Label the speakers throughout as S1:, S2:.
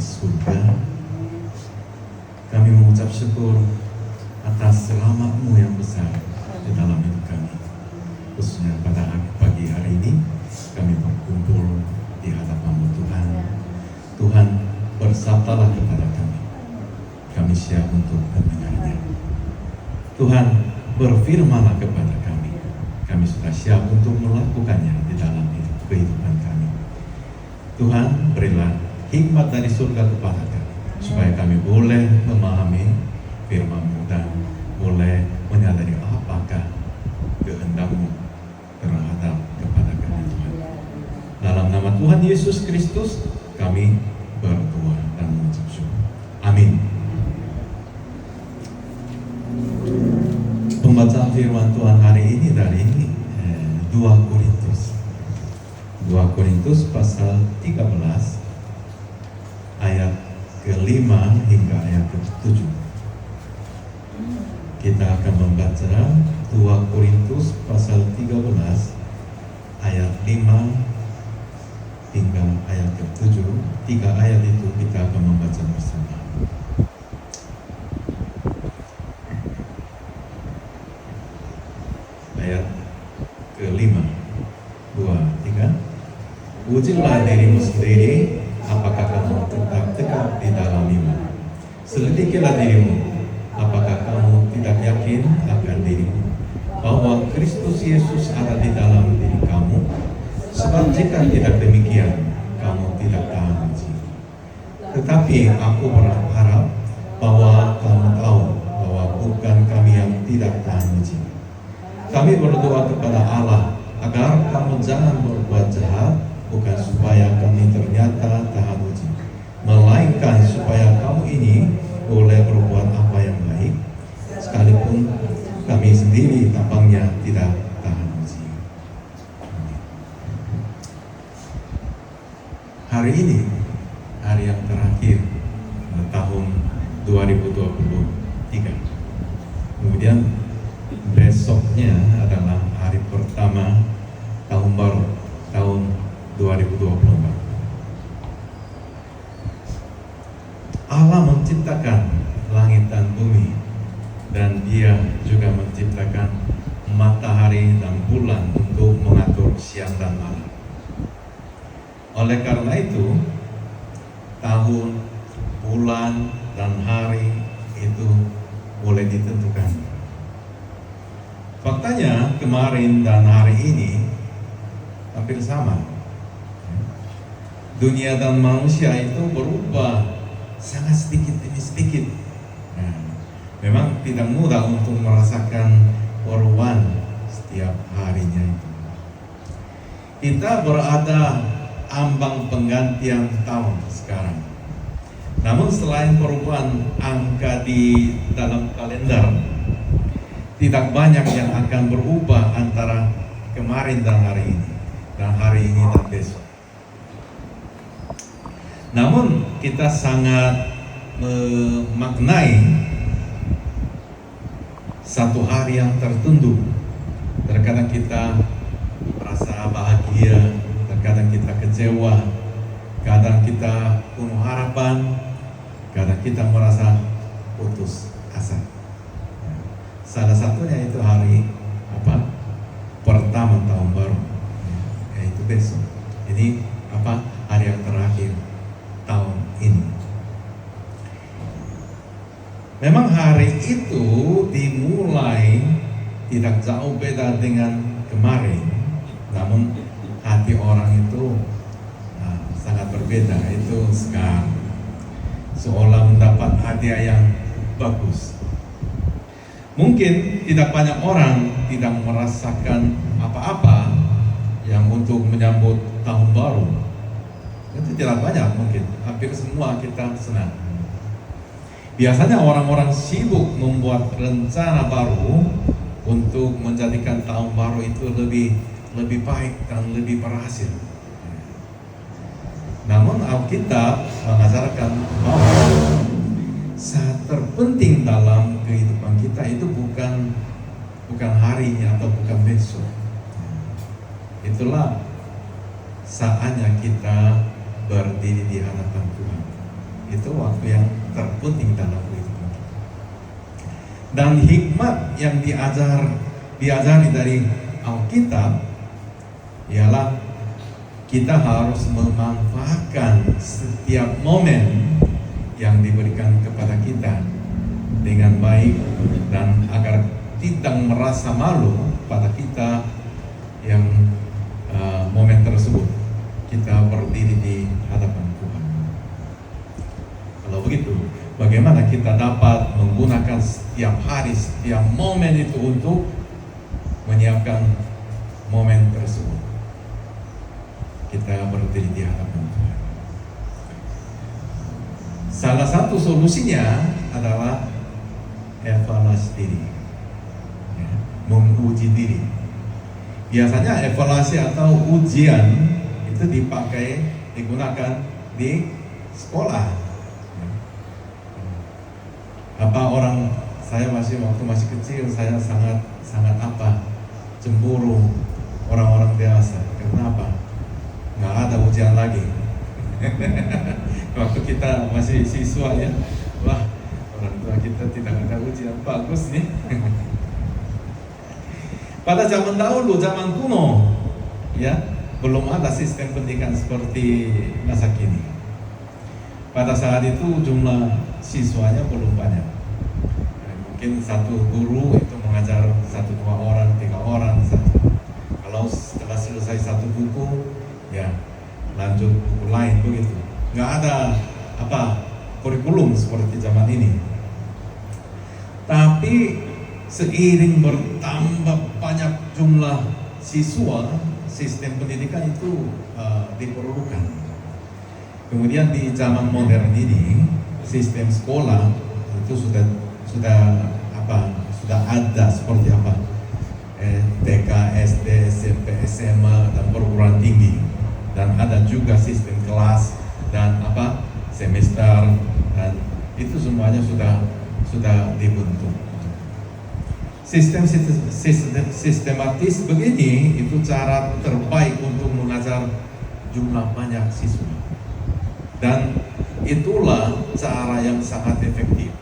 S1: surga, kami mengucap syukur atas selamat-Mu yang besar di dalam hidup kami. Khususnya pada pagi hari ini kami berkumpul di hadapan-Mu Tuhan. Tuhan, bersabdalah kepada kami. Kami siap untuk mendengarnya. Tuhan, berfirmanlah kepada kami. Kami sudah siap untuk melakukannya di dalam kehidupan kami. Tuhan, berilah hikmat dari surga kepada kami, supaya kami boleh memahami firman-Mu dan boleh menyadari apakah kehendak-Mu terhadap kepada kami, Tuhan. Dalam nama Tuhan Yesus Kristus kami berdoa dan mengucap syukur. Amin. Pembacaan firman Tuhan hari ini dari 2 Korintus pasal 13 ayat ke-5 hingga ayat ke-7. Kita akan membaca 2 Korintus pasal 13 ayat 5 hingga ayat ke-7. 3 ayat itu kita akan membaca bersama. Ayat ke-5, 2, 3. Ujilah dirimu sendiri, apakah kamu tetap tegak di dalam iman. Selidikilah dirimu, apakah kamu tidak yakin akan dirimu bahwa Kristus Yesus ada di dalam diri kamu. Sebab jika tidak demikian, kamu tidak tahan uji. Tetapi aku berharap bahwa kamu tahu bahwa bukan kami yang tidak tahan uji. Kami berdoa kepada Allah agar kamu jangan berbuat jahat, bukan supaya kami ternyata tahan uji, melainkan supaya kamu ini boleh berbuat apa yang baik, sekalipun kami sendiri tampaknya tidak tahan uji. Hari ini, hari yang terakhir tahun 2023. Kemudian besoknya adalah hari pertama tahun baru, tahun 2024. Allah menciptakan langit dan bumi, dan Dia juga menciptakan matahari dan bulan untuk mengatur siang dan malam. Oleh karena itu, tahun, bulan, dan hari itu boleh ditentukan. Faktanya kemarin dan hari ini hampir sama. Dunia dan manusia itu berubah sangat sedikit demi sedikit. Memang tidak mudah untuk merasakan perubahan setiap harinya itu. Kita berada ambang penggantian tahun sekarang. Namun selain perubahan angka di dalam kalender, tidak banyak yang akan berubah antara kemarin dan hari ini, dan hari ini dan besok. Namun kita sangat memaknai satu hari yang tertentu. Terkadang kita merasa bahagia, terkadang kita kecewa, kadang kita penuh harapan, kadang kita merasa putus asa. Salah satunya itu hari pertama tahun baru, yaitu besok. Ini hari yang terakhir tahun ini. Memang hari itu dimulai tidak jauh beda dengan kemarin, namun hati orang itu sangat berbeda. Itu sekarang seolah mendapat hadiah yang bagus. Mungkin tidak banyak orang tidak merasakan apa-apa yang untuk menyambut tahun baru. Itu tidak banyak, mungkin hampir semua kita senang. Biasanya orang-orang sibuk membuat rencana baru untuk menjadikan tahun baru itu lebih baik dan lebih berhasil. Namun Alkitab mengajarkan bahwa saat terpenting dalam kehidupan kita itu bukan harinya atau bukan besok. Itulah saatnya kita berdiri di hadapan Tuhan. Itu waktu yang terpenting dalam kehidupan kita. Dan hikmat yang diajari dari Alkitab ialah kita harus memanfaatkan setiap momen yang diberikan kepada kita dengan baik, dan agar tidak merasa malu pada kita yang momen tersebut kita berdiri di hadapan Tuhan. Kalau begitu, bagaimana kita dapat menggunakan setiap hari, setiap momen itu untuk menyiapkan momen tersebut? Kita berdiri di hadapan Tuhan. Salah satu solusinya adalah evaluasi diri, ya, menguji diri. Biasanya evaluasi atau ujian itu digunakan di sekolah. Saya waktu masih kecil, saya sangat cemburu orang-orang dewasa. Kenapa? Nggak ada ujian lagi. Waktu kita masih siswa ya, wah, orang tua kita tidak ada ujian, bagus nih. Pada zaman dahulu, zaman kuno, ya, belum ada sistem pendidikan seperti masa kini. Pada saat itu jumlah siswanya belum banyak. Mungkin satu guru itu mengajar 1, 2 orang, 3 orang saja. Kalau setelah selesai satu buku, ya lanjut buku lain begitu. Nggak ada kurikulum seperti zaman ini. Tapi seiring bertambah banyak jumlah siswa, sistem pendidikan itu diperlukan. Kemudian di zaman modern ini, sistem sekolah itu sudah ada seperti TK, SD, SMP, SMA, dan perguruan tinggi. Dan ada juga sistem kelas dan semester, dan itu semuanya sudah dibentuk. Sistem sistematis begini itu cara terbaik untuk mengajar jumlah banyak siswa, dan itulah cara yang sangat efektif.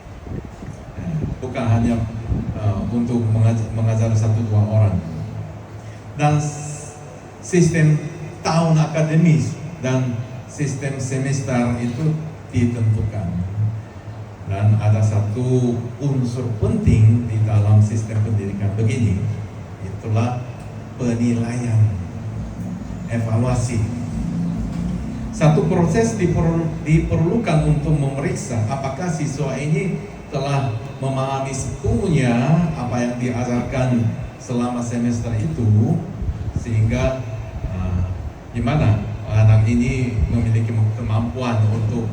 S1: Bukan hanya untuk mengajar 1, 2 orang. Dan sistem tahun akademis dan sistem semester itu ditentukan. Dan ada satu unsur penting di dalam sistem pendidikan begini, itulah penilaian, evaluasi. Satu proses diperlukan untuk memeriksa apakah siswa ini telah memahami sepenuhnya apa yang diajarkan selama semester itu, sehingga gimana anak ini memiliki kemampuan untuk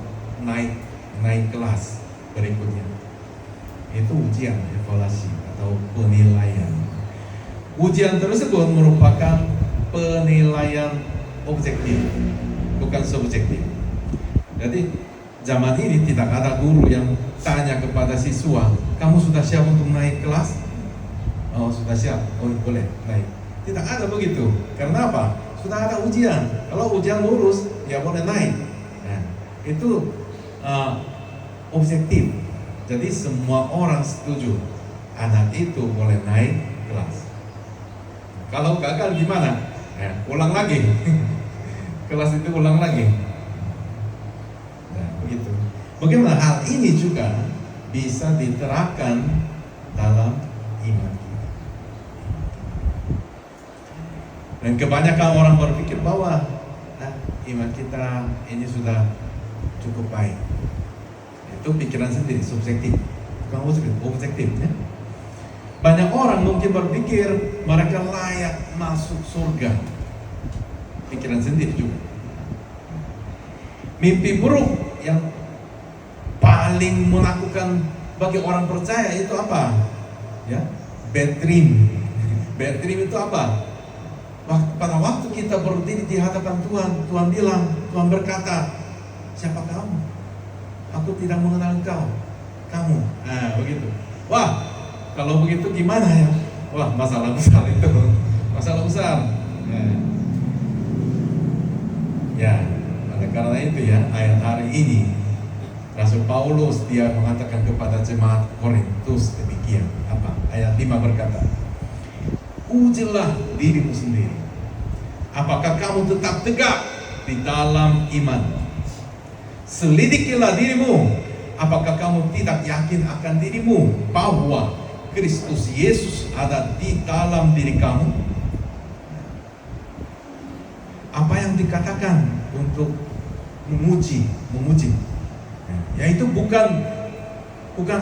S1: naik kelas berikutnya. Itu ujian evaluasi atau penilaian. Ujian tersebut merupakan penilaian objektif, bukan subjektif. Jadi zaman ini tidak ada guru yang tanya kepada siswa, kamu sudah siap untuk naik kelas? Oh, sudah siap. Oh, boleh naik. Tidak ada begitu. Karena apa? Sudah ada ujian. Kalau ujian lulus, ya boleh naik. Nah, itu objektif. Jadi semua orang setuju anak itu boleh naik kelas. Kalau gagal gimana? Ulang lagi. Kelas itu ulang lagi. Nah, begitu. Bagaimana hal ini juga bisa diterapkan dalam iman kita. Dan kebanyakan orang berpikir bahwa iman kita ini sudah cukup baik. Itu pikiran sendiri, subjektif, bukan objektif ya. Banyak orang mungkin berpikir mereka layak masuk surga. Pikiran sendiri juga. Mimpi buruk yang paling menakutkan bagi orang percaya itu apa? Ya, bad dream. Bad dream itu apa? Pada waktu kita berdiri di hadapan Tuhan, Tuhan bilang, Tuhan berkata, siapa kamu? Aku tidak mengenal engkau. Kamu. Nah, begitu. Wah, kalau begitu gimana ya? Wah, masalah besar itu. Masalah besar. Ya, karena itu ya, ayat hari ini Rasul Paulus dia mengatakan kepada jemaat Korintus demikian. Apa? Ayat 5 berkata, ujilah dirimu sendiri. Apakah kamu tetap tegak di dalam iman? Selidikilah dirimu. Apakah kamu tidak yakin akan dirimu bahwa Kristus Yesus ada di dalam diri kamu? Apa yang dikatakan untuk memuji, yaitu bukan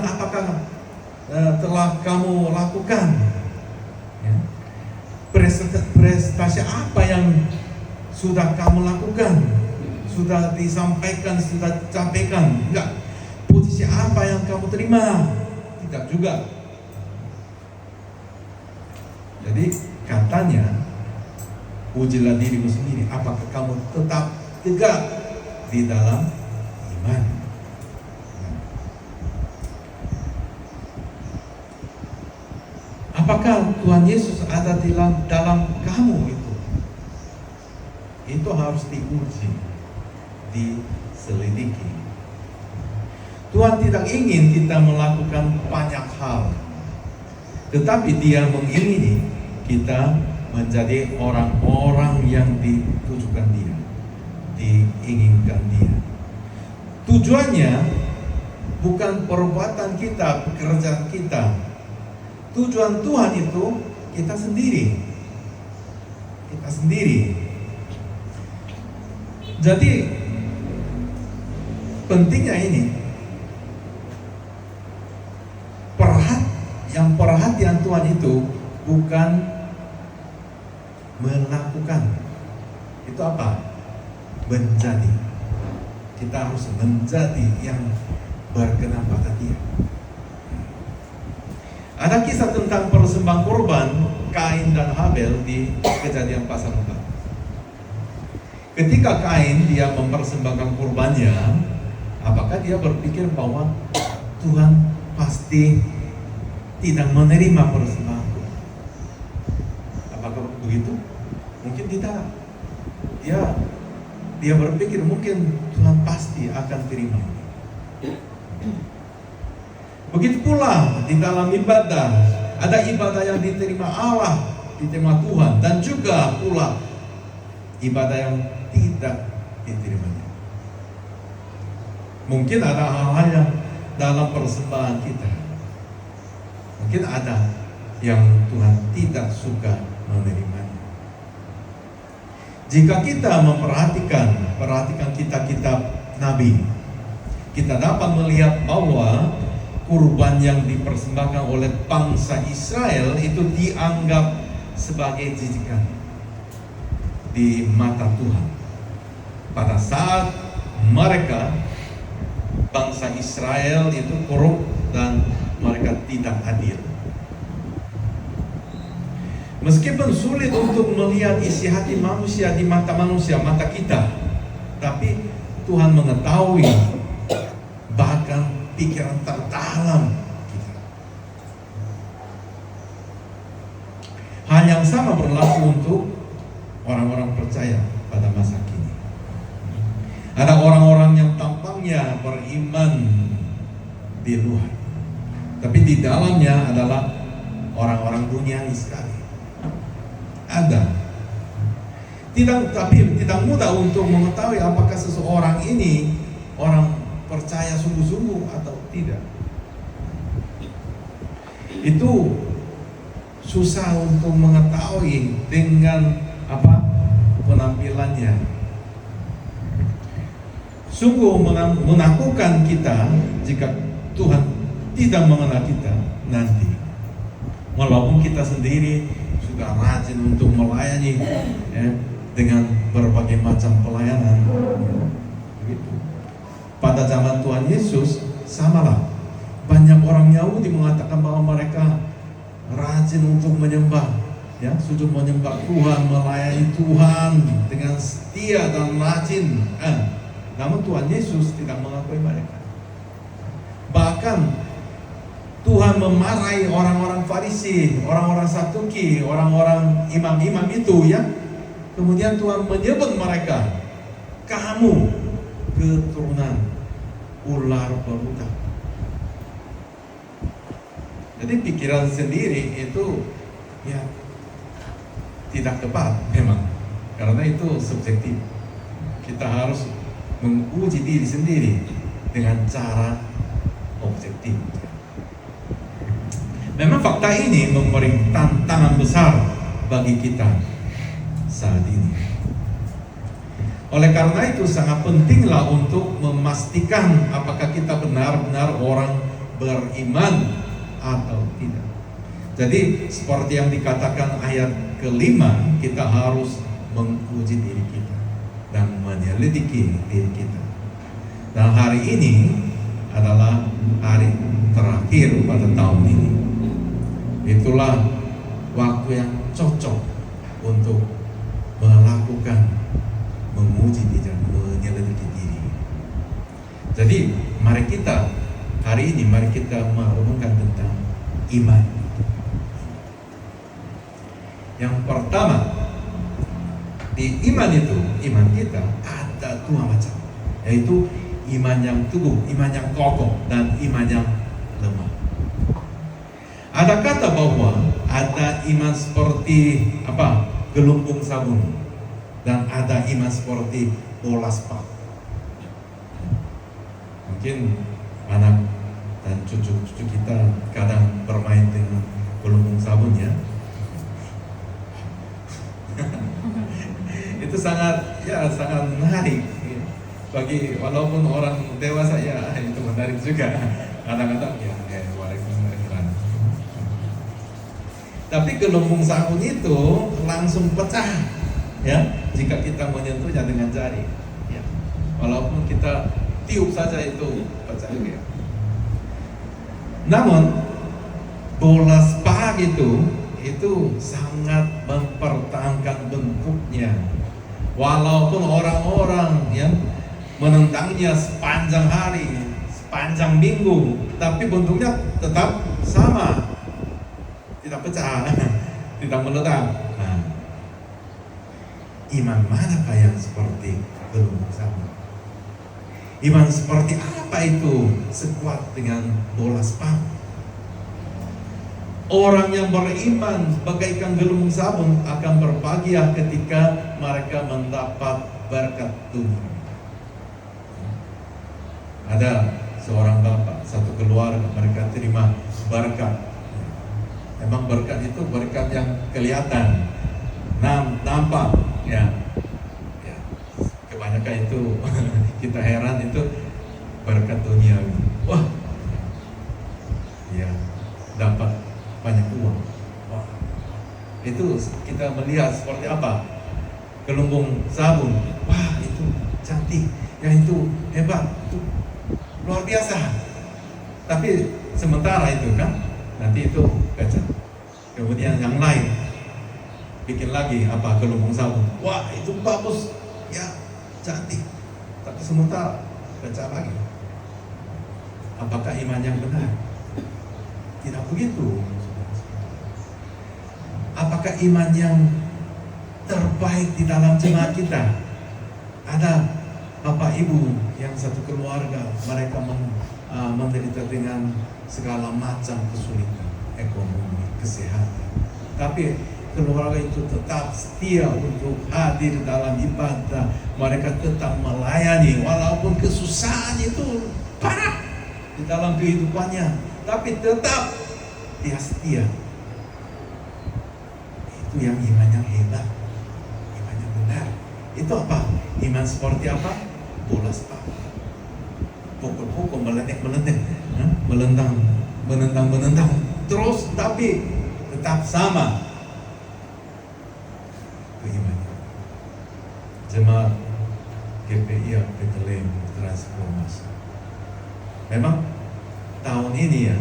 S1: apakah telah kamu lakukan, ya. Prestasi apa yang sudah kamu lakukan, sudah disampaikan, sudah dicampaikan, enggak. Posisi apa yang kamu terima, tidak juga. Jadi katanya, ujilah dirimu sendiri, apakah kamu tetap tegak di dalam iman. Apakah Tuhan Yesus ada di dalam kamu itu? Itu harus diuji, diselidiki. Tuhan tidak ingin kita melakukan banyak hal, tetapi Dia mengingini kita menjadi orang-orang yang ditujukan Dia, diinginkan Dia. Tujuannya bukan perbuatan kita, pekerjaan kita. Tujuan Tuhan itu kita sendiri. Kita sendiri. Jadi pentingnya ini, perhatian Tuhan itu bukan melakukan. Itu apa? Menjadi. Kita harus menjadi yang berkenan pada Dia. Ada kisah tentang persembahan korban Kain dan Habel di Kejadian pasal 4. Ketika Kain dia mempersembahkan korbannya, apakah dia berpikir bahwa Tuhan pasti tidak menerima persembahanku? Apakah begitu? Mungkin tidak. Dia berpikir mungkin Tuhan pasti akan terima. Begitu pula di dalam ibadah, ada ibadah yang diterima Allah, diterima Tuhan, dan juga pula ibadah yang tidak diterimanya. Mungkin ada hal-hal yang dalam persembahan kita, mungkin ada yang Tuhan tidak suka menerimanya. Jika kita perhatikan kitab-kitab Nabi, kita dapat melihat bahwa kurban yang dipersembahkan oleh bangsa Israel itu dianggap sebagai jijikan di mata Tuhan. Pada saat mereka, bangsa Israel itu korup dan mereka tidak adil. Meskipun sulit untuk melihat isi hati manusia di mata manusia, mata kita, tapi Tuhan mengetahui bahkan pikiran terdalam kita. Hal yang sama berlaku untuk orang-orang percaya pada masa kini. Ada orang-orang yang tampaknya beriman di luar, tapi di dalamnya adalah orang-orang duniawi sekali. Ada. Tapi tidak mudah untuk mengetahui apakah seseorang ini orang percaya sungguh-sungguh atau tidak. Itu susah untuk mengetahui dengan penampilannya. Sungguh menakutkan kita jika Tuhan tidak mengenal kita nanti. Walaupun kita sendiri sudah rajin untuk melayani dengan berbagai macam pelayanan. Begitu. Pada zaman Tuhan Yesus, samalah. Banyak orang Yahudi mengatakan bahwa mereka rajin untuk menyembah, sujud menyembah Tuhan, melayani Tuhan dengan setia dan rajin. Namun Tuhan Yesus tidak mengakui mereka. Bahkan Tuhan memarahi orang-orang Farisi, orang-orang Saduki, orang-orang imam-imam itu, Kemudian Tuhan menyebut mereka, kamu keturunan ular beludak. Jadi pikiran sendiri itu ya tidak tepat memang, karena itu subjektif. Kita harus menguji diri sendiri dengan cara objektif. Memang fakta ini memberi tantangan besar bagi kita saat ini. Oleh karena itu sangat pentinglah untuk memastikan apakah kita benar-benar orang beriman atau tidak. Jadi seperti yang dikatakan ayat kelima, kita harus menguji diri kita dan menyelidiki diri kita. Dan hari ini adalah hari terakhir pada tahun ini. Itulah waktu yang cocok untuk melakukan menguji diri, menyelidiki diri. Jadi mari kita hari ini merenungkan tentang iman. Yang pertama, di iman itu, iman kita ada dua macam, yaitu iman yang teguh, iman yang kokoh, dan iman yang lemah. Ada kata bahwa ada iman seperti gelumbung sabun, dan ada iman seperti bola spa. Mungkin anak dan cucu-cucu kita kadang bermain dengan gelumbung sabun ya. Itu sangat menarik bagi walaupun orang dewasa ya, itu menarik juga. Kadang-kadang tapi gelombang sabun itu langsung pecah ya jika kita menyentuhnya dengan jari ya. Walaupun kita tiup saja itu pecah juga. Namun bola spa itu sangat mempertahankan bentuknya. Walaupun orang-orang yang menentangnya sepanjang hari, sepanjang minggu, tapi bentuknya tetap sama, tidak pecah, tidak meledak. Nah, iman manakah yang seperti gelombang sabun? Iman seperti apa itu sekuat dengan bola spa? Orang yang beriman bagaikan gelombang sabun akan berbahagia ketika mereka mendapat berkat dunia. Ada seorang bapak, satu keluarga, mereka terima berkat. Memang berkat itu berkat yang kelihatan, nampak, ya. Kebanyakan itu kita heran itu berkat dunia. Wah, ya dapat banyak uang. Wah, itu kita melihat seperti apa? Gelombang sabun. Wah, itu cantik, ya itu hebat, itu luar biasa. Tapi sementara itu kan, nanti itu pecah. Kemudian yang lain bikin lagi gelombang sabun. Wah, itu bagus, ya cantik. Tapi sementara pecah lagi. Apakah iman yang benar? Tidak begitu. Apakah iman yang terbaik di dalam jemaat kita? Ada bapak ibu yang satu keluarga, mereka menderita dengan segala macam kesulitan ekonomi, kesehatan, tapi keluarga itu tetap setia untuk hadir dalam ibadah. Mereka tetap melayani walaupun kesusahan itu parah di dalam kehidupannya, tapi tetap dia setia. Itu yang iman yang hebat, iman yang benar. Itu apa? Iman seperti apa? Bola spa. Pukul-pukul, melenek-melenek, menentang terus, tapi tetap sama. Itu imannya. Jemaat GPI Bethlehem Transformasi. Memang tahun ini ya,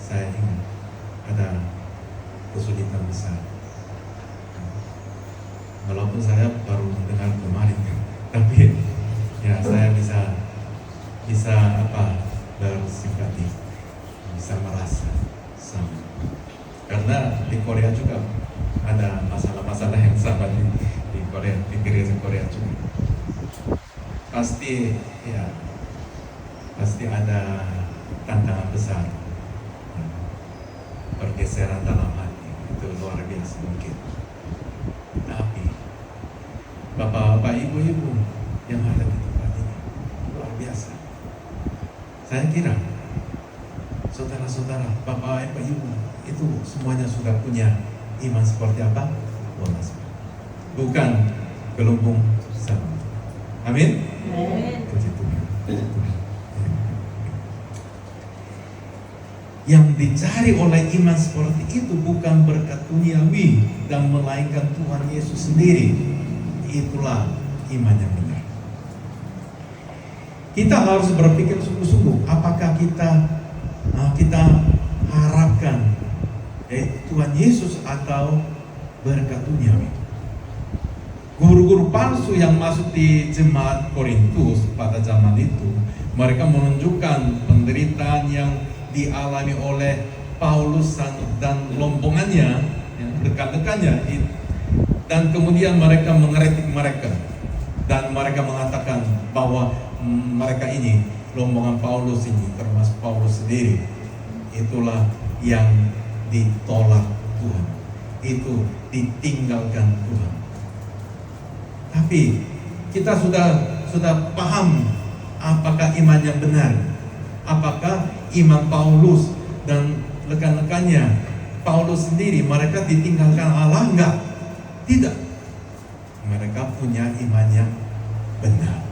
S1: saya ingat ada kesulitan besar. Walaupun saya baru mendengar kemarin, tapi ya saya bisa bersimpati, bisa merasa sama. Karena di Korea juga ada masalah-masalah yang sama di Korea, di gereja Korea juga. Pasti ya pasti ada tantangan besar, pergeseran dalam hati, itu luar biasa mungkin. Tapi bapak-bapak, ibu-ibu yang ada di tempat ini luar biasa. Saya kira saudara-saudara, bapak, ibu itu semuanya sudah punya iman seperti apa? Bukan gelembung sama. Amin. Puji Tuhan. Yang dicari oleh iman seperti itu bukan berkat duniawi dan melainkan Tuhan Yesus sendiri. Itulah iman yang benar. Kita harus berpikir sungguh-sungguh, apakah kita harapkan Tuhan Yesus atau berkat duniawi. Guru-guru palsu yang masuk di jemaat Korintus pada zaman itu, mereka menunjukkan penderitaan yang dialami oleh Paulus dan rombongannya, rekan-rekannya, dan kemudian mereka mengkritik mereka, dan mereka mengatakan bahwa mereka ini, rombongan Paulus ini, termasuk Paulus sendiri, itulah yang ditolak Tuhan, itu ditinggalkan Tuhan. Tapi kita sudah paham apakah iman yang benar, apakah iman Paulus dan rekan-rekannya, Paulus sendiri, mereka ditinggalkan Allah? Enggak, tidak. Mereka punya iman yang benar.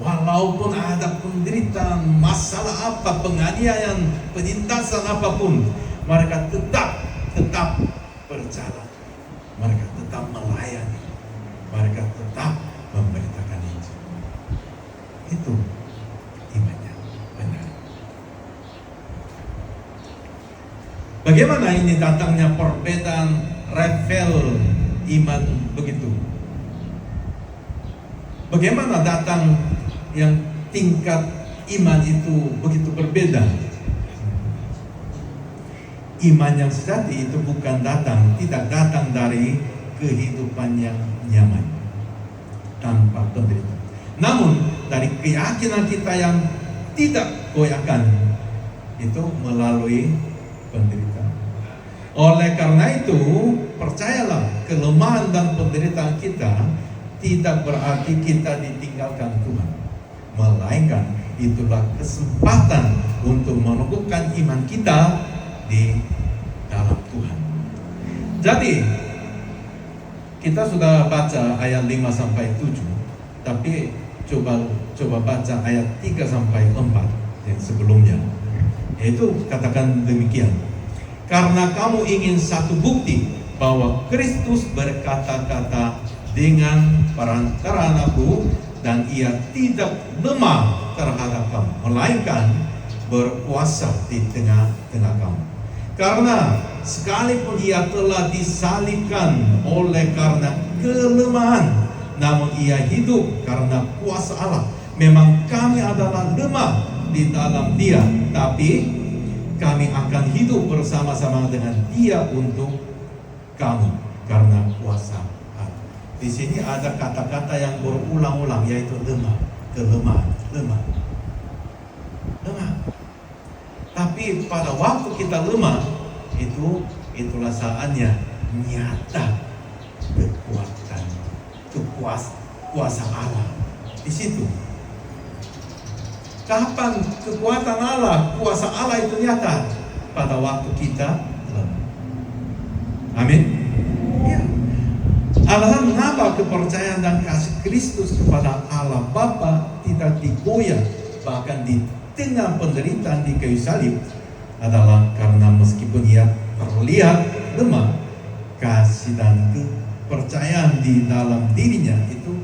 S1: Walaupun ada penderitaan, masalah apa, penganiayaan, penindasan apapun, mereka tetap berjalan. Mereka tetap melayani. Mereka tetap memberitakan Injil. Itu imannya benar. Bagaimana ini datangnya perbedaan level iman begitu? Bagaimana datang yang tingkat iman itu begitu berbeda? Iman yang sejati itu tidak datang dari kehidupan yang nyaman tanpa penderitaan, namun dari keyakinan kita yang tidak goyahkan, itu melalui penderitaan. Oleh karena itu, percayalah, kelemahan dan penderitaan kita tidak berarti kita ditinggalkan Tuhan, melainkan itulah kesempatan untuk menumbuhkan iman kita di dalam Tuhan. Jadi kita sudah baca ayat 5-7, tapi coba baca ayat 3-4 yang sebelumnya, yaitu katakan demikian: karena kamu ingin satu bukti bahwa Kristus berkata-kata dengan perantara aku, dan ia tidak lemah terhadap kamu, melainkan berkuasa di tengah-tengah kamu. Karena sekalipun ia telah disalibkan oleh karena kelemahan, namun ia hidup karena kuasa Allah. Memang kami adalah lemah di dalam Dia, tapi kami akan hidup bersama-sama dengan Dia untuk kamu karena kuasa Allah. Di sini ada kata-kata yang berulang-ulang, yaitu lemah, kelemahan, lemah. Tapi pada waktu kita lemah, itulah saatnya nyata kekuatan, kuasa Allah di situ. Kapan kekuatan Allah, kuasa Allah itu nyata? Pada waktu kita lemah. Amin. Ya. Alasan mengapa kepercayaan dan kasih Kristus kepada Allah Bapa tidak digoyah bahkan di tengah penderitaan di kayu salib adalah karena meskipun ia terlihat lemah, kasih dan kepercayaan di dalam dirinya itu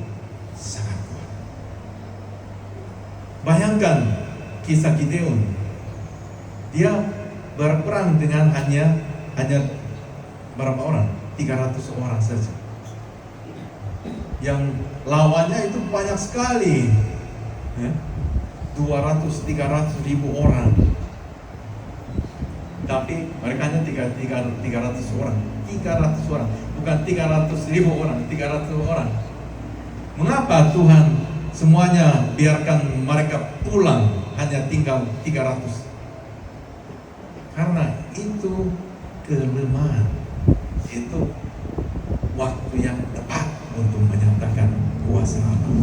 S1: sangat kuat. Bayangkan kisah Gideon, dia berperang dengan hanya berapa orang? 300 orang saja. Yang lawannya itu banyak sekali, 200-300 ribu orang. Tapi mereka hanya 300 orang. 300 orang, bukan 300 ribu orang, 300 orang. Mengapa Tuhan semuanya biarkan mereka pulang, hanya tinggal 300. Karena itu kelemahan, itu waktu yang tepat untuk menyatakan kuasa Allah.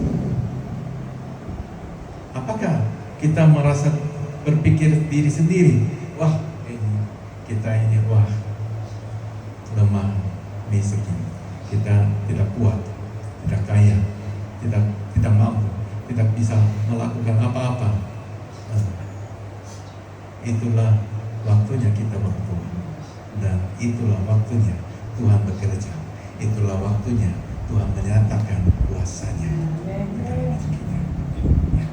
S1: Apakah kita merasa berpikir diri sendiri, wah kita ini wah lemah, miskin, kita tidak kuat, tidak kaya, tidak mampu, tidak bisa melakukan apa-apa. Itulah waktunya kita berdoa, dan itulah waktunya Tuhan bekerja. Itulah waktunya Tuhan menyatakan kuasa-Nya dalam hidup kita. Ya.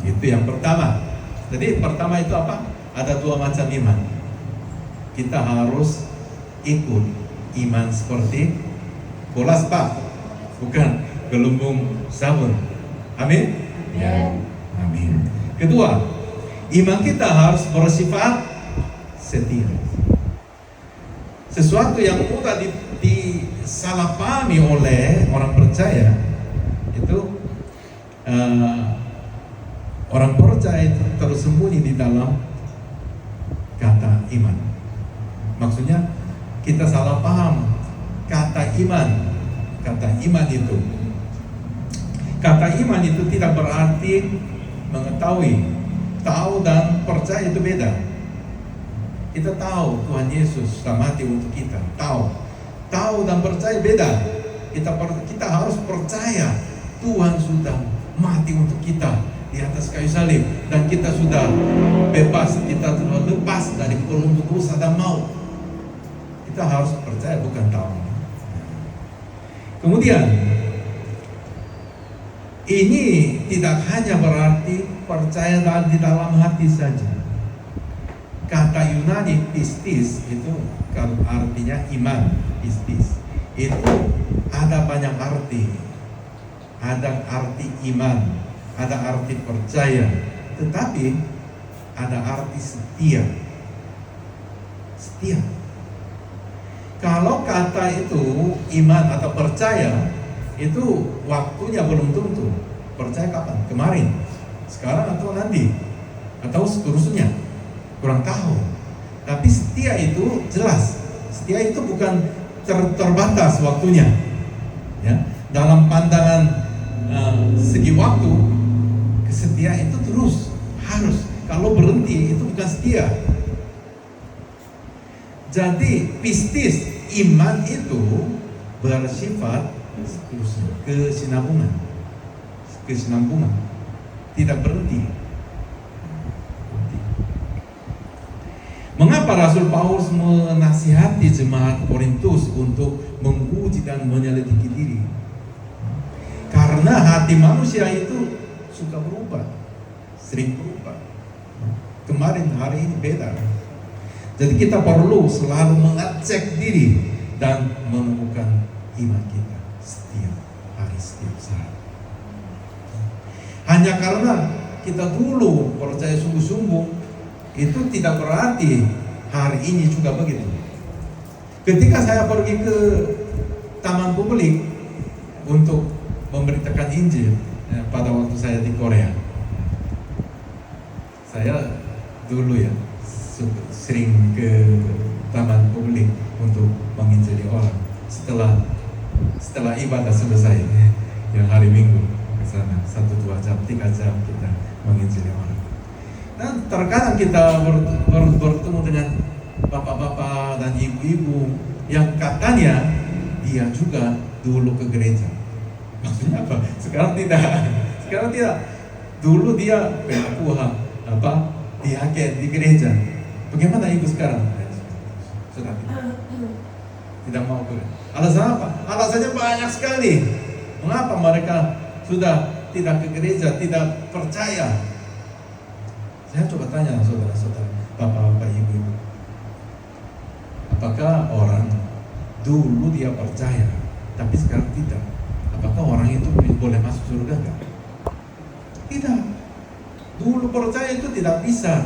S1: Itu yang pertama. Jadi pertama itu apa? Ada 2 macam iman. Kita harus ikut iman seperti bola sepak, bukan gelembung sabun. Amin? Ya. Amin. Kedua, iman kita harus bersifat setia. Sesuatu yang mudah disalahpahami oleh orang percaya itu, orang percaya itu tersembunyi di dalam kata iman. Maksudnya kita salah paham kata iman. Kata iman itu tidak berarti mengetahui. Tahu dan percaya itu beda. Kita tahu Tuhan Yesus sudah mati untuk kita. Tahu dan percaya beda. Kita harus percaya Tuhan sudah mati untuk kita di atas kayu salib, dan kita sudah bebas, kita sudah lepas dari pelunggu dosa dan maut. Kita harus percaya, bukan tahu. Kemudian ini tidak hanya berarti percaya di dalam hati saja. Kata Yunani pistis itu artinya iman. Pistis itu ada banyak arti. Ada arti iman, ada arti percaya, tetapi ada arti setia. Setia. Kalau kata itu iman atau percaya, itu waktunya belum tentu. Percaya kapan? Kemarin, sekarang atau nanti, atau seterusnya, kurang tahu. Tapi setia itu jelas. Setia itu bukan terbatas waktunya. Ya, dalam pandangan segi waktu, kesetiaan itu terus harus. Kalau berhenti itu bukan setia. Jadi pistis iman itu bersifat kesinambungan, tidak berhenti. Mengapa Rasul Paulus menasihati jemaat Korintus untuk menguji dan menyelidiki diri? Karena hati manusia itu suka berubah, sering berubah. Kemarin, hari ini beda. Jadi kita perlu selalu mengecek diri dan menemukan iman kita setiap hari, setiap saat. Hanya karena kita dulu percaya sungguh-sungguh, itu tidak berarti hari ini juga begitu. Ketika saya pergi ke taman publik untuk memberitakan Injil pada waktu saya di Korea, saya dulu ya sering ke taman publik untuk menginjili orang. Setelah ibadah selesai, yang hari Minggu ke sana 1-2 jam, 3 jam kita menginjili orang. Dan terkadang kita bertemu dengan bapak-bapak dan ibu-ibu yang katanya dia juga dulu ke gereja. Maksudnya apa? Sekarang tidak. Dulu dia diaken di gereja. Bagaimana ibu sekarang? Sudah tidak mau ke. Alasan apa? Alasannya banyak sekali. Mengapa mereka sudah tidak ke gereja, tidak percaya? Saya coba tanya saudara-saudara, bapak-bapak, ibu-ibu, apakah orang dulu dia percaya, tapi sekarang tidak? Apakah orang itu boleh masuk surga enggak? Tidak. Dulu percaya itu tidak bisa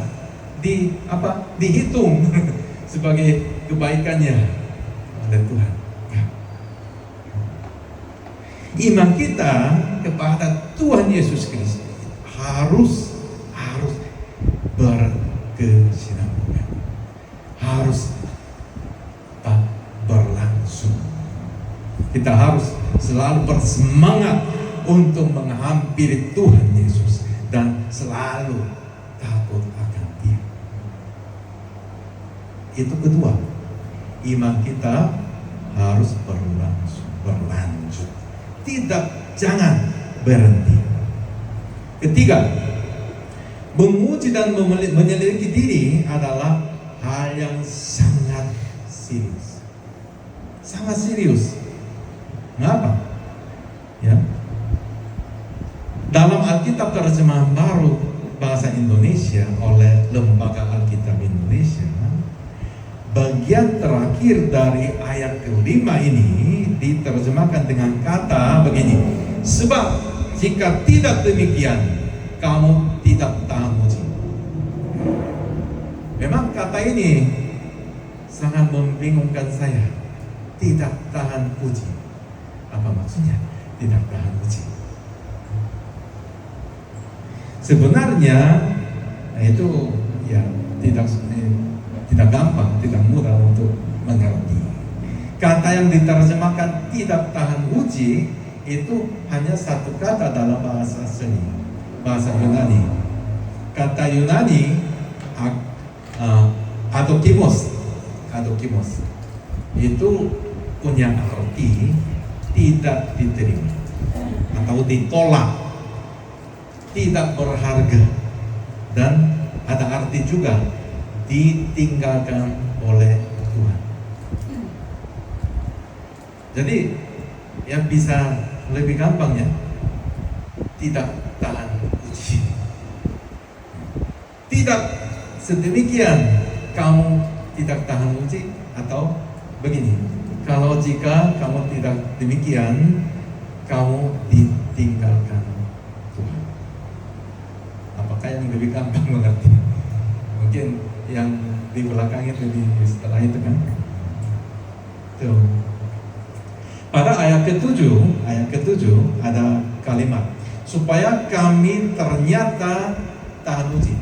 S1: dihitung sebagai kebaikannya oleh Tuhan. Iman kita kepada Tuhan Yesus Kristus harus berkesinambungan, harus berlangsung. Kita harus selalu bersemangat untuk menghampiri Tuhan Yesus dan selalu takut akan Dia. Itu kedua, iman kita harus berlanjut, jangan berhenti. Ketiga, menguji dan menyelidiki diri adalah hal yang sangat serius. Sangat serius. Mengapa? Ya. Dalam Alkitab terjemahan baru bahasa Indonesia oleh Lembaga Alkitab Indonesia, bagian terakhir dari ayat kelima ini diterjemahkan dengan kata begini: sebab jika tidak demikian, kamu tidak tahan uji. Memang kata ini sangat membingungkan saya. Tidak tahan uji. Apa maksudnya? Tidak tahan uji. Sebenarnya itu ya tidak gampang, tidak mudah untuk mengerti. Kata yang diterjemahkan tidak tahan uji itu hanya satu kata dalam bahasa asli, bahasa Yunani. Kata Yunani adokimos itu punya arti tidak diterima atau ditolak, tidak berharga, dan ada arti juga ditinggalkan oleh Tuhan. Jadi ya bisa lebih gampang ya, tidak tahan uji. Tidak sedemikian kamu tidak tahan uji, atau begini, kalau jika kamu tidak demikian, kamu ditinggalkan Tuhan. Apakah yang lebih gampang mengerti? Mungkin yang di belakangnya lebih setelah itu kan? Tuh. Pada ayat ke-7 ada kalimat supaya kami ternyata tahan uji.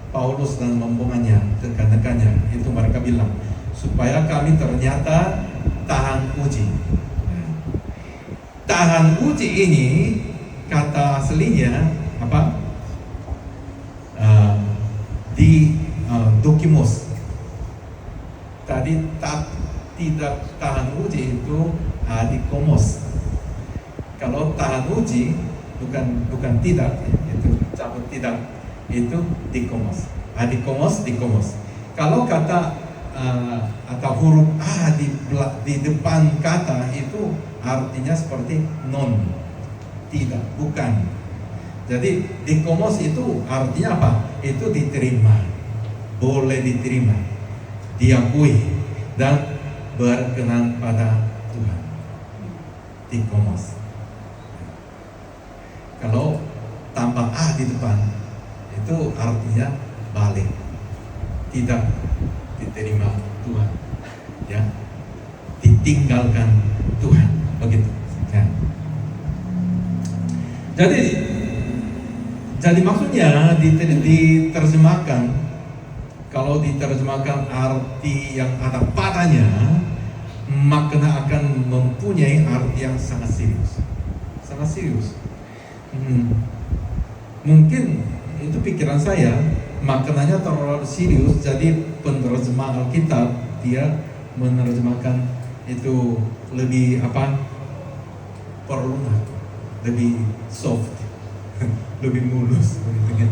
S1: Paulus dan rombongannya, rekan-rekannya itu mereka bilang supaya kami ternyata tahan uji. Tahan uji ini kata aslinya apa? Dokimos. Tadi tidak tahan uji itu adikomos. Kalau tahan uji bukan tidak, itu cabut tidak, itu dikomos. Dikomos. Kalau kata atau huruf A di depan kata itu artinya seperti non, tidak, bukan. Jadi dikomos itu artinya apa? Itu diterima, boleh diterima, diakui dan berkenan pada Tuhan. Dikomos. Kalau tambah A di depan, itu artinya balik, tidak diterima Tuhan, ya, ditinggalkan Tuhan, begitu. Ya. Jadi maksudnya diterjemahkan, kalau diterjemahkan arti yang ada padanya, makna akan mempunyai arti yang sangat serius. Mungkin itu pikiran saya, maknanya terlalu serius, jadi penerjemah Alkitab dia menerjemahkan itu lebih perlunak, lebih soft, lebih mulus begitu kan.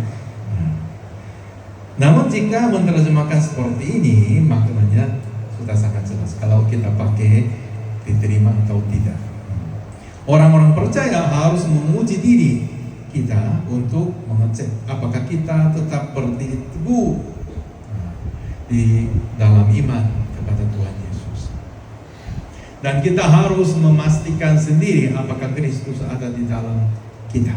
S1: Namun jika menerjemahkan seperti ini, maknanya sudah sangat jelas kalau kita pakai diterima atau tidak. Orang-orang percaya harus menguji diri kita untuk mengecek apakah kita tetap berdiri teguh di dalam iman kepada Tuhan Yesus. Dan kita harus memastikan sendiri apakah Kristus ada di dalam kita.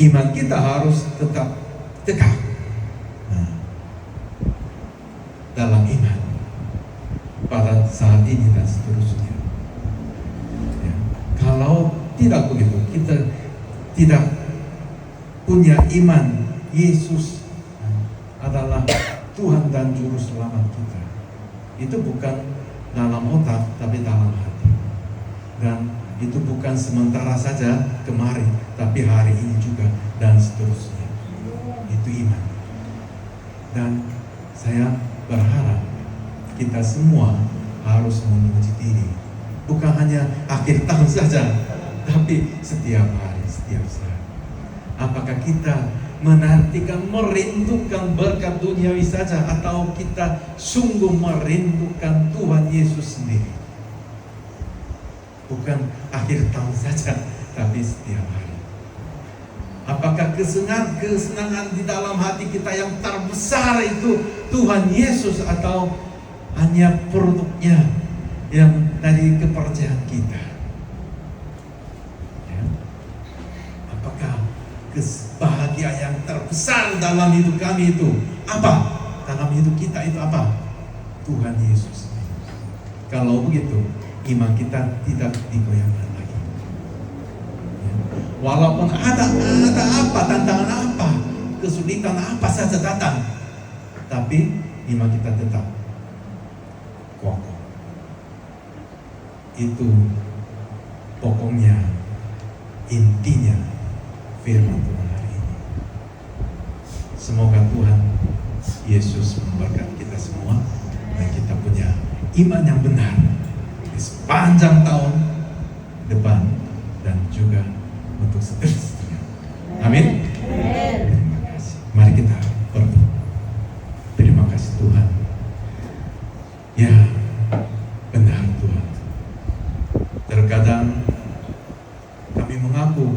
S1: Iman kita harus tetap tegak dalam iman pada saat ini dan seterusnya. Ya. Kalau tidak begitu, kita tidak punya iman Yesus adalah Tuhan dan Juru Selamat kita, itu bukan dalam otak tapi dalam hati. Dan itu bukan sementara saja kemarin, tapi hari ini juga dan seterusnya. Itu iman. Dan saya berharap kita semua harus menguji diri, bukan hanya akhir tahun saja, tapi setiap hari, setiap saat. Apakah kita menantikan, merindukan berkat duniawi saja, atau kita sungguh merindukan Tuhan Yesus sendiri? Bukan akhir tahun saja, tapi setiap hari. Apakah kesenangan di dalam hati kita yang terbesar itu Tuhan Yesus, atau hanya produknya yang dari kepercayaan kita? Ya. Apakah bahagia yang terbesar dalam hidup kami itu apa? Dalam hidup kita itu apa? Tuhan Yesus. Kalau begitu, iman kita tidak digoyahkan lagi. Ya. Walaupun ada apa, tantangan apa, kesulitan apa saja datang, tapi iman kita tetap kokoh. Itu pokoknya, intinya firman Tuhan hari ini. Semoga Tuhan Yesus memberkati kita semua, dan kita punya iman yang benar di sepanjang tahun depan dan juga untuk seterusnya. Amin. Terima kasih. Mari kita berdoa. Terima kasih Tuhan. Ya, benar Tuhan. Terkadang kami mengaku,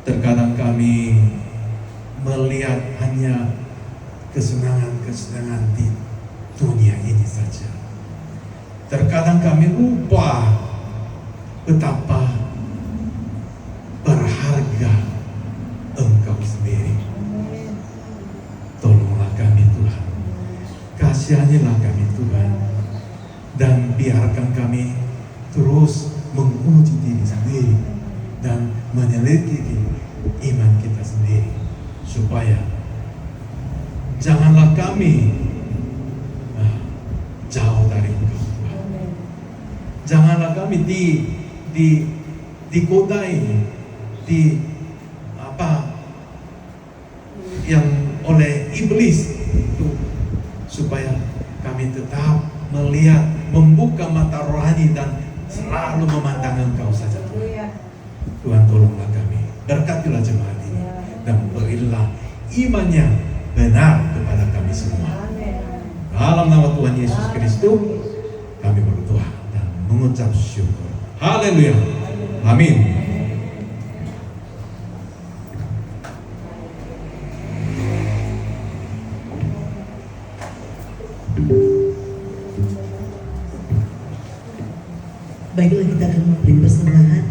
S1: terkadang kami melihat hanya kesenangan-kesenangan di dunia ini saja. Terkadang kami lupa betapa berharga Engkau sendiri. Tolonglah kami Tuhan, kasihanilah kami Tuhan, dan biarkan kami terus menguji diri sendiri dan menyelidiki iman kita sendiri, supaya janganlah kami jauh dari Engkau Tuhan. Janganlah kami digodai yang oleh iblis itu, supaya kami tetap melihat, membuka mata rohani dan selalu memandang Engkau saja Tuhan. Tuhan tolonglah kami, berkatilah jemaat ini, dan berilah iman yang benar kepada kami semua. Dalam nama Tuhan Yesus Kristus kami berdoa dan mengucap syukur. Haleluya. Amin.
S2: Baiklah, kita akan memberi persembahan.